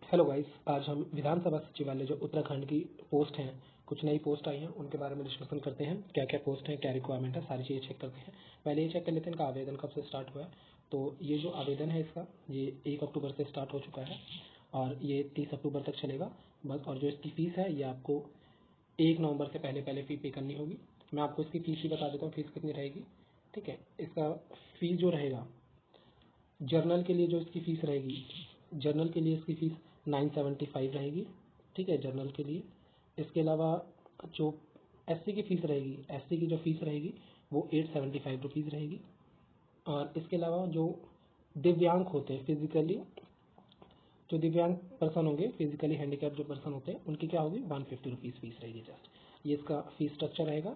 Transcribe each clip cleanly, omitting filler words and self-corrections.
Hello guys, आज हम विधानसभा सचिवालय जो उत्तराखंड की पोस्ट हैं, कुछ नई पोस्ट आई हैं, उनके बारे में डिस्कशन करते हैं। क्या क्या पोस्ट है, क्या रिक्वायरमेंट है, सारी चीज़ें चेक करते हैं। पहले ये चेक कर लेते हैं इनका आवेदन कब से स्टार्ट हुआ है। तो ये जो आवेदन है इसका, ये 1 अक्टूबर से स्टार्ट हो चुका है और ये 30 अक्टूबर तक चलेगा बस। और जो इसकी फ़ीस है ये आपको 1 नवंबर से पहले पहले फ़ी पे करनी होगी। मैं आपको इसकी फ़ीस ही बता देता हूँ, फ़ीस कितनी रहेगी। ठीक है, इसका फ़ीस जो रहेगा, जर्नल के लिए जो इसकी फ़ीस रहेगी, जर्नल के लिए इसकी फ़ीस 975 रहेगी। ठीक है, जर्नल के लिए। इसके अलावा जो एससी की फ़ीस रहेगी, एससी की जो फ़ीस रहेगी वो 875 रुपीज़ रहेगी। और इसके अलावा जो दिव्यांग होते हैं, फिजिकली जो दिव्यांग पर्सन होंगे, फिजिकली हैंडीकैप जो पर्सन होते हैं, उनकी क्या होगी, 150 रुपीज़ फीस रहेगी जस्ट। ये इसका फीस स्ट्रक्चर रहेगा।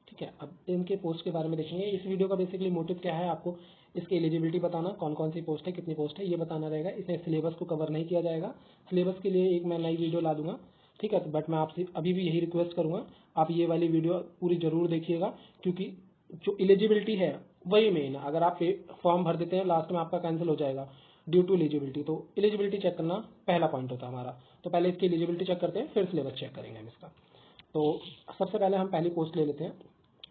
ठीक है, अब इनके पोस्ट के बारे में देखेंगे। इस वीडियो का बेसिकली मोटिव क्या है, आपको इसकी एलिजिबिलिटी बताना, कौन कौन सी पोस्ट है, कितनी पोस्ट है, ये बताना रहेगा। इसमें सिलेबस को कवर नहीं किया जाएगा। सिलेबस के लिए एक मैं नई वीडियो ला दूंगा। ठीक है, तो बट मैं आपसे अभी भी यही रिक्वेस्ट करूँगा, आप ये वाली वीडियो पूरी ज़रूर देखिएगा, क्योंकि जो एलिजिबिलिटी है वही मेन है। अगर आप फॉर्म भर देते हैं, लास्ट में आपका कैंसिल हो जाएगा ड्यू टू एलिजिबिलिटी। तो एलिजिबिलिटी चेक करना पहला पॉइंट होता है हमारा। तो पहले इसकी एलिजिबिलिटी चेक करते हैं, फिर सिलेबस चेक करेंगे हम इसका। तो सबसे पहले हम पहली पोस्ट ले लेते हैं।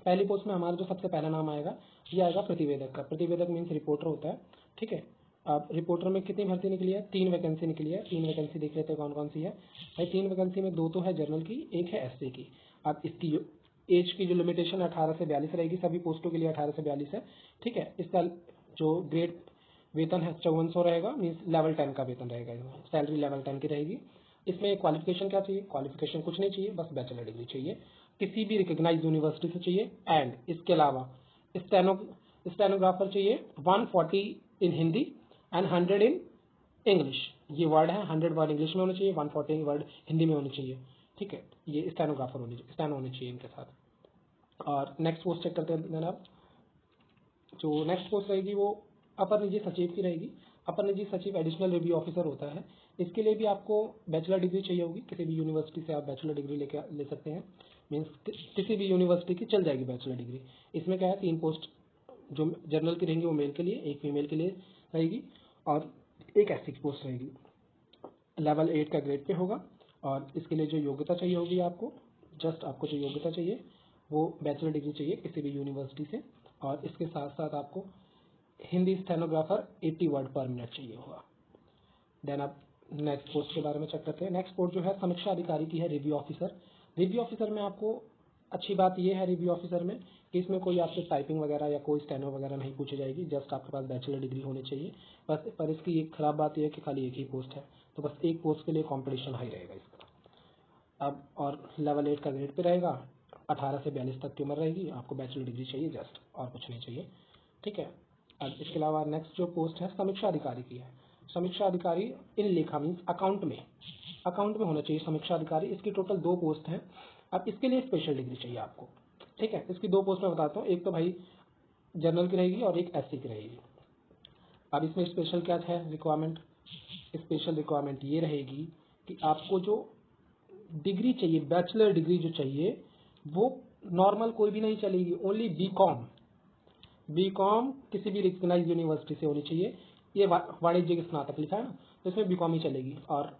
पहली पोस्ट में हमारा जो सबसे पहला नाम आएगा, ये आएगा प्रतिवेदक का। प्रतिवेदक मीन्स रिपोर्टर होता है। ठीक है, अब रिपोर्टर में कितनी भर्ती निकली है, 3 वैकेंसी निकली है। 3 वैकेंसी देख लेते हैं कौन कौन सी है। भाई 3 वैकेंसी में 2 तो है जनरल की, एक है एससी की। अब इसकी एज की जो लिमिटेशन 18 से 42 रहेगी, सभी पोस्टों के लिए 18 से 42 है। ठीक है, इसका जो ग्रेड वेतन है 5400 रहेगा, मीन्स लेवल 10 का वेतन रहेगा। सैलरी लेवल 10 की रहेगी। इसमें क्वालिफिकेशन क्या चाहिए, क्वालिफिकेशन कुछ नहीं चाहिए, बस बैचलर डिग्री चाहिए, किसी भी रिकग्नाइज यूनिवर्सिटी से चाहिए। एंड इसके अलावा स्टेनोग्राफर चाहिए 140 इन हिंदी एंड 100 इन इंग्लिश। ये वर्ड है, 100 वर्ड इंग्लिश में होने चाहिए, 140 वर्ड हिंदी में होने चाहिए। ठीक है, ये स्टेनोग्राफर स्टेनो होने चाहिए इनके साथ। और नेक्स्ट पोस्ट चेक करते हैं जनाब। जो नेक्स्ट पोस्ट रहेगी वो अपर निजी सचिव की रहेगी। अपर निजी सचिव एडिशनल रिव्यू ऑफिसर होता है। इसके लिए भी आपको बैचलर डिग्री चाहिए होगी। किसी भी यूनिवर्सिटी से आप बैचलर डिग्री ले सकते हैं। मीन्स किसी भी यूनिवर्सिटी की चल जाएगी बैचलर डिग्री। इसमें क्या है, 3 पोस्ट जो जनरल की रहेंगी वो मेल के लिए, एक फीमेल के लिए रहेगी और एक एससी की पोस्ट रहेगी। लेवल 8 का ग्रेड पे होगा। और इसके लिए जो योग्यता चाहिए होगी आपको, जस्ट आपको जो योग्यता चाहिए वो बैचलर डिग्री चाहिए किसी भी यूनिवर्सिटी से। और इसके साथ साथ आपको हिंदी स्टेनोग्राफर 80 वर्ड पर मिनट चाहिए होगा। देन आप नेक्स्ट पोस्ट के बारे में चेक करते हैं। नेक्स्ट पोस्ट जो है समीक्षा अधिकारी की है, रिव्यू ऑफिसर। रिव्यू ऑफिसर में आपको अच्छी बात यह है रिव्यू ऑफिसर में कि इसमें कोई आपसे टाइपिंग वगैरह या कोई स्टेनो वगैरह नहीं पूछी जाएगी, जस्ट आपके पास बैचलर डिग्री होनी चाहिए बस। पर इसकी एक खराब बात यह है कि खाली एक ही पोस्ट है, तो बस एक पोस्ट के लिए कॉम्पिटिशन हाई रहेगा इसका। अब और लेवल 8 का ग्रेड पे रहेगा, 18 से 42 तक की उम्र रहेगी, आपको बैचलर डिग्री चाहिए जस्ट, और कुछ नहीं चाहिए। ठीक है, अब इसके अलावा नेक्स्ट जो पोस्ट है समीक्षा अधिकारी की है। समीक्षा अधिकारी इन लेखा मीन्स अकाउंट में होना चाहिए समीक्षा अधिकारी। इसकी टोटल 2 पोस्ट हैं। अब इसके लिए स्पेशल डिग्री चाहिए आपको। ठीक है, इसकी 2 पोस्ट मैं बताता हूँ, एक तो भाई जनरल की रहेगी और एक एससी की रहेगी। अब इसमें स्पेशल क्या है रिक्वायरमेंट, स्पेशल रिक्वायरमेंट ये रहेगी कि आपको जो डिग्री चाहिए, बैचलर डिग्री जो चाहिए, वो नॉर्मल कोई भी नहीं चलेगी, ओनली बीकॉम किसी भी रिकग्नाइज यूनिवर्सिटी से होनी चाहिए। ये वाणिज्य स्नातक लिखा है ना, तो इसमें बीकॉम ही चलेगी। और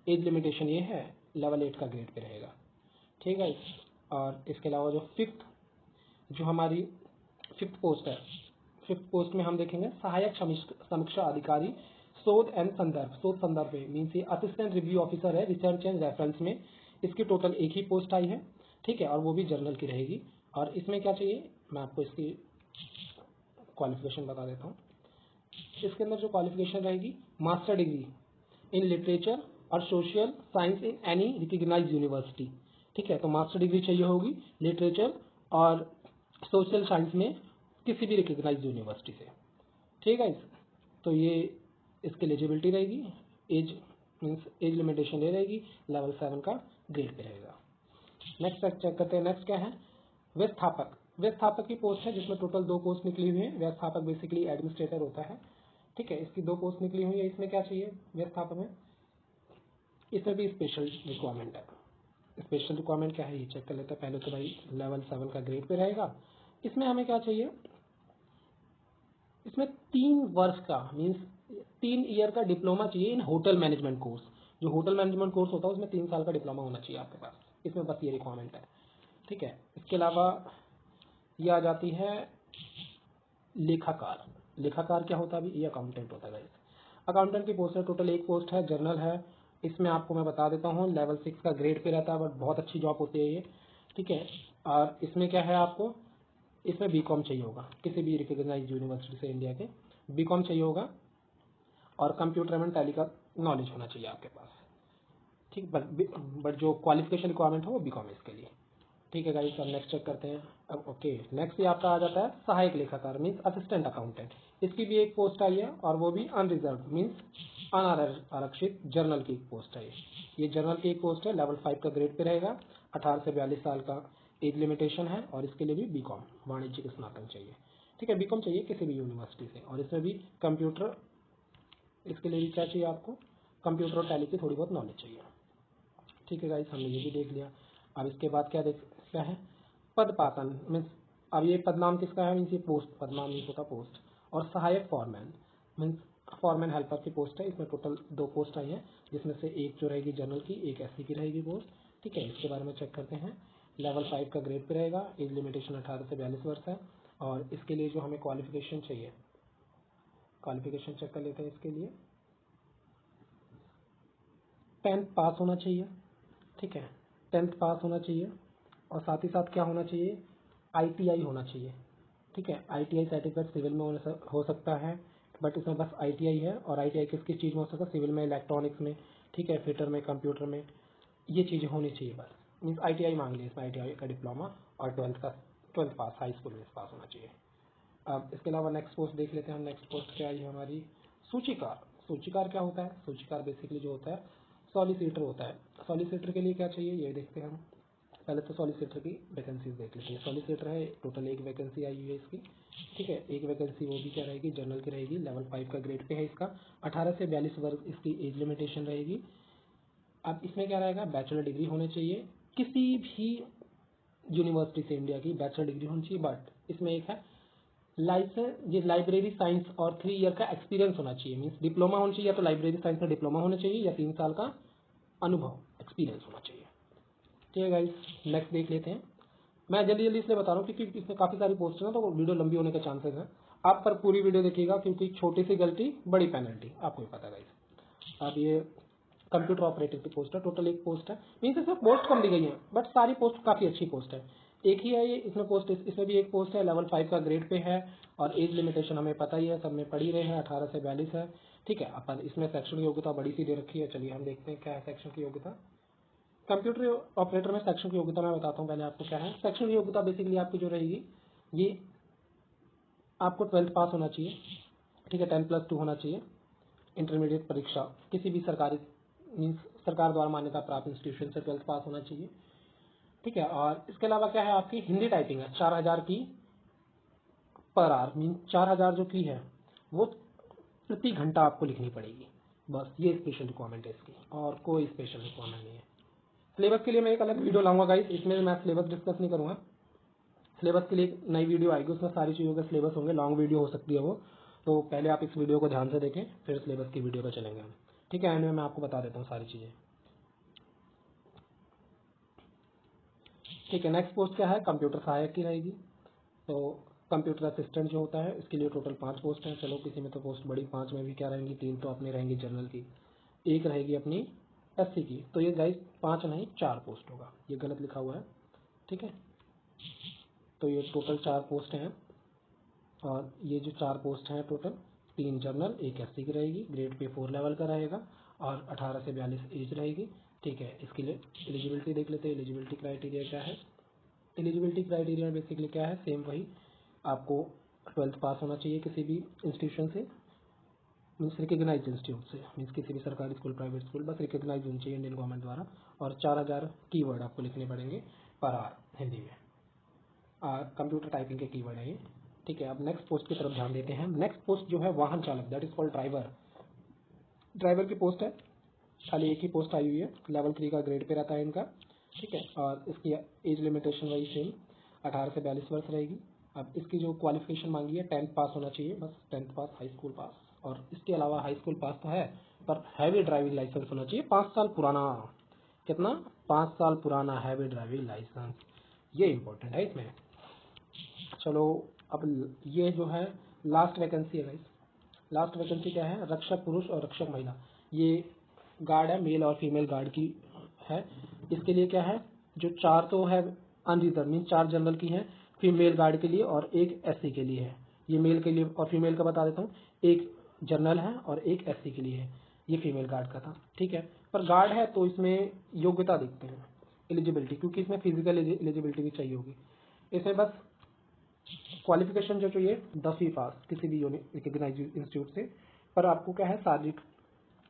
एज लिमिटेशन ये है, लेवल 8 का ग्रेड पे रहेगा। ठीक है, और इसके अलावा जो जो हमारी फिफ्थ पोस्ट है, फिफ्थ पोस्ट में हम देखेंगे सहायक समीक्षा अधिकारी शोध संदर्भ में, मीन्स ये असिस्टेंट रिव्यू ऑफिसर है रिसर्च एंड रेफरेंस में। इसकी टोटल एक ही पोस्ट आई है। ठीक है, और वो भी जर्नल की रहेगी। और इसमें क्या चाहिए, मैं आपको इसकी क्वालिफिकेशन बता देता हूँ। इसके अंदर जो क्वालिफिकेशन रहेगी, मास्टर डिग्री इन लिटरेचर और social science in any recognise university. ठीक है, तो मास्टर डिग्री चाहिए होगी लिटरेचर और सोशल साइंस में किसी भी रिकग्नाइज यूनिवर्सिटी से। ठीक है, तो ये इसकी एलिजिबिलिटी रहेगी। एज मीन्स एज लिमिटेशन ये रहेगी, लेवल 7 का ग्रेड पे रहेगा। नेक्स्ट चेक करते हैं। नेक्स्ट क्या है, व्यवस्थापक। व्यवस्थापक की पोस्ट है जिसमें टोटल 2 पोस्ट निकली हुई है। व्यवस्थापक बेसिकली एडमिनिस्ट्रेटर होता है। ठीक है, इसकी 2 पोस्ट निकली हुई है। इसमें क्या चाहिए व्यवस्थापक में, इसमें भी स्पेशल रिक्वायरमेंट है। स्पेशल रिक्वायरमेंट क्या है ये चेक कर लेते हैं। पहले तो भाई लेवल 7 का ग्रेड पे रहेगा। इसमें हमें क्या चाहिए, इसमें 3 वर्ष का मीन्स 3 ईयर का डिप्लोमा चाहिए इन होटल मैनेजमेंट कोर्स। जो होटल मैनेजमेंट कोर्स होता है उसमें 3 साल का डिप्लोमा होना चाहिए आपके पास, इसमें बस ये रिक्वायरमेंट है। ठीक है, इसके अलावा ये आ जाती है लेखाकार। लेखाकार क्या होता है अभी, ये अकाउंटेंट होता है गाइस। अकाउंटेंट की पोस्ट है, टोटल 1 पोस्ट है, जर्नल है। इसमें आपको मैं बता देता हूँ लेवल 6 का ग्रेड पे रहता है, बट बहुत अच्छी जॉब होती है ये। ठीक है, और इसमें क्या है आपको, इसमें बीकॉम चाहिए होगा, किसी भी रिकॉग्नाइज्ड यूनिवर्सिटी से इंडिया के बीकॉम चाहिए होगा, और कंप्यूटर एंड टैली का नॉलेज होना चाहिए आपके पास। ठीक, बट जो क्वालिफिकेशन रिक्वायरमेंट है वो बीकॉम है इसके लिए। ठीक है गाइस, अब नेक्स्ट चेक करते हैं। अब ओके, नेक्स्ट ये आपका आ जाता है सहायक लेखाकार मीन्स असिस्टेंट अकाउंटेंट। इसकी भी एक पोस्ट आई है और वो भी अनरिजर्व मीन्स अनारक्षित जर्नल की एक पोस्ट है। ये जर्नल की एक पोस्ट है, लेवल 5 का ग्रेड पे रहेगा, 18 से 42 साल का एज लिमिटेशन है, और इसके लिए भी बीकॉम वाणिज्यिक स्नातक चाहिए। ठीक है, बीकॉम चाहिए किसी भी यूनिवर्सिटी से, और इसमें भी कंप्यूटर, इसके लिए भी क्या चाहिए आपको, कंप्यूटर और टैली की थोड़ी बहुत नॉलेज चाहिए। ठीक है गाइस, हमने ये भी देख लिया। अब इसके बाद क्या है, पदपातन मीन्स, अब ये पदनाम किसका है मीन्स ये पोस्ट, पदनाम मीन्स होता पोस्ट। और सहायक फॉरमैन मीन्स फॉरमैन हेल्पर की पोस्ट है। इसमें टोटल 2 पोस्ट आई हैं, जिसमें से एक जो रहेगी जनरल की, एक एससी की रहेगी पोस्ट। ठीक है, इसके बारे में चेक करते हैं। लेवल 5 का ग्रेड पे रहेगा, एज लिमिटेशन 18 से 42 वर्ष है, और इसके लिए जो हमें क्वालिफिकेशन चाहिए, क्वालिफिकेशन चेक कर लेते हैं। इसके लिए 10th पास होना चाहिए। ठीक है, 10th पास होना चाहिए, और साथ ही साथ क्या होना चाहिए, आईटीआई होना चाहिए। ठीक है, आईटीआई सर्टिफिकेट सिविल में हो सकता है, बट इसमें बस आईटीआई है, और आईटीआई किस किस चीज़ में हो सकता है, सिविल में, इलेक्ट्रॉनिक्स में, ठीक है, फिटर में, कंप्यूटर में, ये चीज़ें होनी चाहिए बस। मीन्स आईटीआई मांग ली इसमें, आईटीआई का डिप्लोमा और 12th पास, हाई स्कूल में पास होना चाहिए। अब इसके अलावा नेक्स्ट पोस्ट देख लेते हैं हम। नेक्स्ट पोस्ट क्या आई है हमारी, सूचीकार। सूचीकार क्या होता है, सूचीकार बेसिकली जो होता है सॉलिसिटर होता है। सॉलिसिटर के लिए क्या चाहिए ये देखते हैं हम। पहले तो सॉलिसिटर की वैकेंसीज देख लेते हैं। सॉलिसिटर है, टोटल 1 वैकेंसी आई हुई है इसकी। ठीक है, 1 वैकेंसी वो भी क्या रहेगी, जनरल की रहेगी, लेवल 5 का ग्रेड पे है इसका, 18 से 42 वर्ष इसकी एज लिमिटेशन रहेगी। अब इसमें क्या रहेगा, बैचलर डिग्री होनी चाहिए, किसी भी यूनिवर्सिटी से इंडिया की बैचलर डिग्री होनी चाहिए, बट इसमें एक है लाइसेंस, ये लाइब्रेरी साइंस और 3 ईयर का एक्सपीरियंस होना चाहिए। मीन्स डिप्लोमा होना चाहिए, या तो लाइब्रेरी साइंस में डिप्लोमा होना चाहिए, या 3 साल का अनुभव एक्सपीरियंस होना चाहिए। ठीक है गाइस, नेक्स्ट देख लेते हैं। मैं जल्दी जल्दी इसलिए बता रहा हूँ क्योंकि इसमें काफ़ी सारी पोस्ट है ना, तो वीडियो लंबी होने के चांसेस हैं। आप पर पूरी वीडियो देखिएगा, क्योंकि छोटी सी गलती बड़ी पेनल्टी, आपको भी पता है गाइस। अब ये कंप्यूटर ऑपरेटर की पोस्ट है, टोटल 1 पोस्ट है। मीन्स इसमें पोस्ट कम दी गई है, बट सारी पोस्ट काफ़ी अच्छी पोस्ट है। एक ही है ये, इसमें पोस्ट, इसमें भी 1 पोस्ट है, लेवल 5 का ग्रेड पे है, और एज लिमिटेशन हमें पता ही है, सब में पढ़ ही रहे हैं, 18 से 42 है। ठीक है, अपन इसमें सेक्शन की योग्यता बड़ी सी दे रखी है, चलिए हम देखते हैं क्या है सेक्शन की योग्यता। कंप्यूटर ऑपरेटर में सेक्शन की योग्यता मैं बताता हूँ पहले आपको क्या है। सेक्शन की योग्यता बेसिकली आपकी जो रहेगी, ये आपको 12th पास होना चाहिए। ठीक है, 10+2 होना चाहिए। इंटरमीडिएट परीक्षा किसी भी सरकारी मीन्स सरकार द्वारा मान्यता प्राप्त इंस्टीट्यूशन से 12th पास होना चाहिए। ठीक है, और इसके अलावा क्या है, आपकी हिंदी टाइपिंग है 4000 की पर आवर, मीन 4000 जो की है वो प्रति घंटा आपको लिखनी पड़ेगी। बस ये स्पेशल रिक्वायरमेंट है इसकी, और कोई स्पेशल रिक्वायरमेंट नहीं है। सिलेबस के लिए मैं एक अलग वीडियो लाऊंगा गाइस, इसमें मैं सिलेबस डिस्कस नहीं करूँगा। सिलेबस के लिए एक नई वीडियो आएगी, उसमें सारी चीज़ों के सिलेबस होंगे, लॉन्ग वीडियो हो सकती है वो, तो पहले आप इस वीडियो को ध्यान से देखें, फिर सिलेबस की वीडियो पर चलेंगे हम। ठीक है, एंड में मैं आपको बता देता हूँ सारी चीज़ें। ठीक है, नेक्स्ट पोस्ट क्या है, कंप्यूटर सहायक की रहेगी। तो कंप्यूटर असिस्टेंट जो होता है, इसके लिए टोटल 5 पोस्ट हैं। चलो किसी में तो पोस्ट बड़ी, 5 में भी क्या रहेंगी, 3 तो अपनी रहेंगी जनरल की, एक रहेगी अपनी एससी की। तो ये गाइस 5 नहीं 4 पोस्ट होगा, ये गलत लिखा हुआ है। ठीक है, तो ये टोटल 4 पोस्ट हैं, और ये जो 4 पोस्ट हैं टोटल, 3 जनरल, एक एससी की रहेगी, ग्रेड पे 4 लेवल का रहेगा, और 18 से 42 एज रहेगी। ठीक है, इसके लिए एलिजिबिलिटी देख लेते हैं। एलिजिबिलिटी क्राइटेरिया क्या है, एलिजिबिलिटी क्राइटेरिया बेसिकली क्या है, सेम वही, आपको 12th पास होना चाहिए किसी भी इंस्टीट्यूशन से, मीन्स रिकग्नाइज इंस्टीट्यूट से, मीन्स किसी भी सरकारी स्कूल, प्राइवेट स्कूल, बस रिकग्नाइज होनी चाहिए इंडियन गवर्नमेंट द्वारा, और 4000 कीवर्ड आपको लिखने पड़ेंगे पर आवर हिंदी में, कंप्यूटर टाइपिंग के कीवर्ड है ये। ठीक है, अब नेक्स्ट पोस्ट की तरफ ध्यान देते हैं। नेक्स्ट पोस्ट जो है वाहन चालक, that is called driver. Driver की पोस्ट है, खाली एक ही पोस्ट आई हुई है, लेवल 3 का ग्रेड पे रहता है इनका। ठीक है, और इसकी एज लिमिटेशन वही सेम 18 से 42 वर्ष रहेगी। अब इसकी जो क्वालिफिकेशन मांगी है 10th पास होना चाहिए, बस 10th पास, हाई स्कूल पास, और इसके अलावा हाई स्कूल पास तो है, पर हैवी ड्राइविंग लाइसेंस होना चाहिए 5 साल पुराना। कितना? 5 साल पुराना हैवी ड्राइविंग लाइसेंस, ये इंपॉर्टेंट है इसमें। चलो अब ये जो है लास्ट वैकेंसी है गाइस। लास्ट वैकेंसी क्या है? रक्षक पुरुष और रक्षक महिला। ये गार्ड है, मेल और फीमेल गार्ड की है। इसके लिए क्या है, जो 4 तो है अनरिजर्व, मीन 4 जनरल की हैं फीमेल गार्ड के लिए और एक एससी के लिए है। ये मेल के लिए और फीमेल का बता देता हूँ, एक जनरल है और एक एससी के लिए है। ये फीमेल गार्ड का था, ठीक है। पर गार्ड है तो इसमें योग्यता देखते हैं, एलिजिबिलिटी, क्योंकि इसमें फिजिकल एलिजिबिलिटी भी चाहिए होगी। इसमें बस क्वालिफिकेशन जो चाहिए 10वीं पास किसी भी रिकग्नाइज इंस्टीट्यूट से। पर आपको क्या है, शारीरिक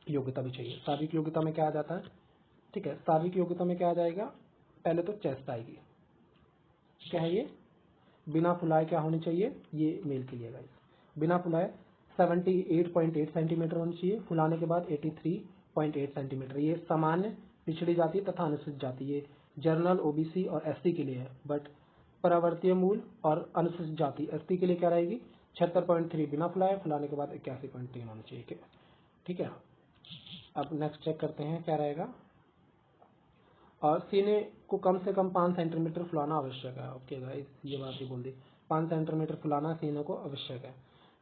योग्यता भी चाहिए। शारीरिक योग्यता में क्या आ जाता है, ठीक है। शारीरिक योग्यता में क्या आ जाएगा, पहले तो चेस्ट आएगी। क्या है ये? बिना फुलाए क्या होनी चाहिए, ये मेल के लिए गाइस। बिना फुलाए 78.8 सेंटीमीटर होनी चाहिए, फुलाने के बाद 83.8 सेंटीमीटर। ये सामान्य, पिछड़ी जाति तथा अनुसूचित जाति, ये जनरल, ओबीसी और एसटी के लिए है। बट परावर्तीय मूल और अनुसूचित जाति एसटी के लिए क्या रहेगी, 76.3 बिना फुलाए, फुलाने के बाद 81.3 होनी चाहिए, ठीक है। अब नेक्स्ट चेक करते हैं क्या रहेगा। और सीने को कम से कम 5 सेंटीमीटर फुलाना आवश्यक है। ओके गाइस, ये बात ही बोल दी, 5 सेंटीमीटर फुलाना सीने को आवश्यक है।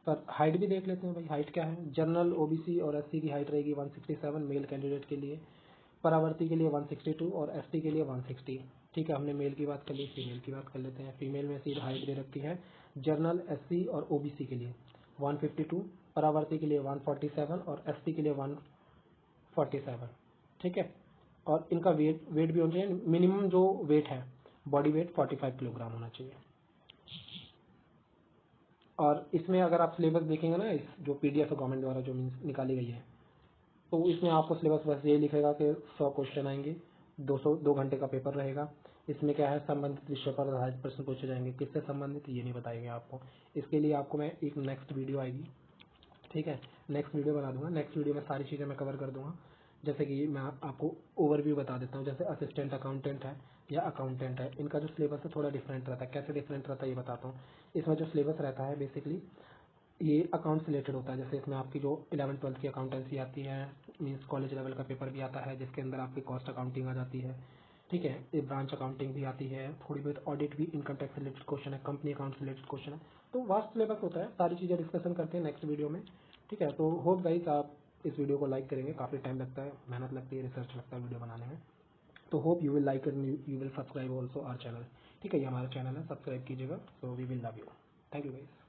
पर हाइट भी देख लेते हैं भाई, हाइट क्या है। जनरल, ओबीसी और एससी की हाइट रहेगी 167 मेल कैंडिडेट के लिए, परावर्ती के लिए 162 और एसटी के लिए 160, ठीक है। हमने मेल की बात कर ली, फीमेल की बात कर लेते हैं। फीमेल में सीट हाइट दे रखी है जनरल, एससी और ओबीसी के लिए 152, परावर्ती के लिए 147 और एसटी के लिए 147, ठीक है। और इनका वेट भी होना चाहिए, मिनिमम जो वेट है बॉडी वेट 45 किलोग्राम होना चाहिए। और इसमें अगर आप सिलेबस देखेंगे ना, इस जो पीडीएफ है गवर्नमेंट द्वारा जो निकाली गई है, तो इसमें आपको सिलेबस बस ये लिखेगा कि 100 क्वेश्चन आएंगे, 2 घंटे का पेपर रहेगा। इसमें क्या है, संबंधित विषय पर आधारित प्रश्न पूछे जाएंगे। किससे संबंधित ये नहीं बताएंगे आपको। इसके लिए आपको मैं एक नेक्स्ट वीडियो आएगी, ठीक है, नेक्स्ट वीडियो बना दूंगा। नेक्स्ट वीडियो में सारी चीज़ें मैं कवर कर दूंगा। जैसे कि मैं आपको ओवरव्यू बता देता हूँ, जैसे असिस्टेंट अकाउंटेंट है या अकाउंटेंट है, इनका जो सिलेबस है थोड़ा डिफरेंट रहता है। कैसे डिफरेंट रहता है ये बताता हूँ। इसमें जो सिलेबस रहता है बेसिकली ये अकाउंट रिलेटेड होता है। जैसे इसमें आपकी जो 11th-12th की अकाउंटेंसी आती है, मीन्स कॉलेज लेवल का पेपर भी आता है जिसके अंदर आपकी कॉस्ट अकाउंटिंग आ जाती है, ठीक है। ये ब्रांच अकाउंटिंग भी आती है, थोड़ी बहुत ऑडिट भी, इनकम टैक्स रिलेटेड क्वेश्चन है, कंपनी अकाउंट रिलेटेड क्वेश्चन है। तो वास्ट सिलेबस होता है, सारी चीज़ें डिस्कशन करते हैं नेक्स्ट वीडियो में, ठीक है। तो होप गाइस आप इस वीडियो को लाइक करेंगे। काफ़ी टाइम लगता है, मेहनत लगती है, रिसर्च लगता है वीडियो बनाने में। तो hope you will like and you will subscribe also our channel, ठीक है। ये हमारा चैनल है, सब्सक्राइब कीजिएगा। So we will love you. Thank you guys.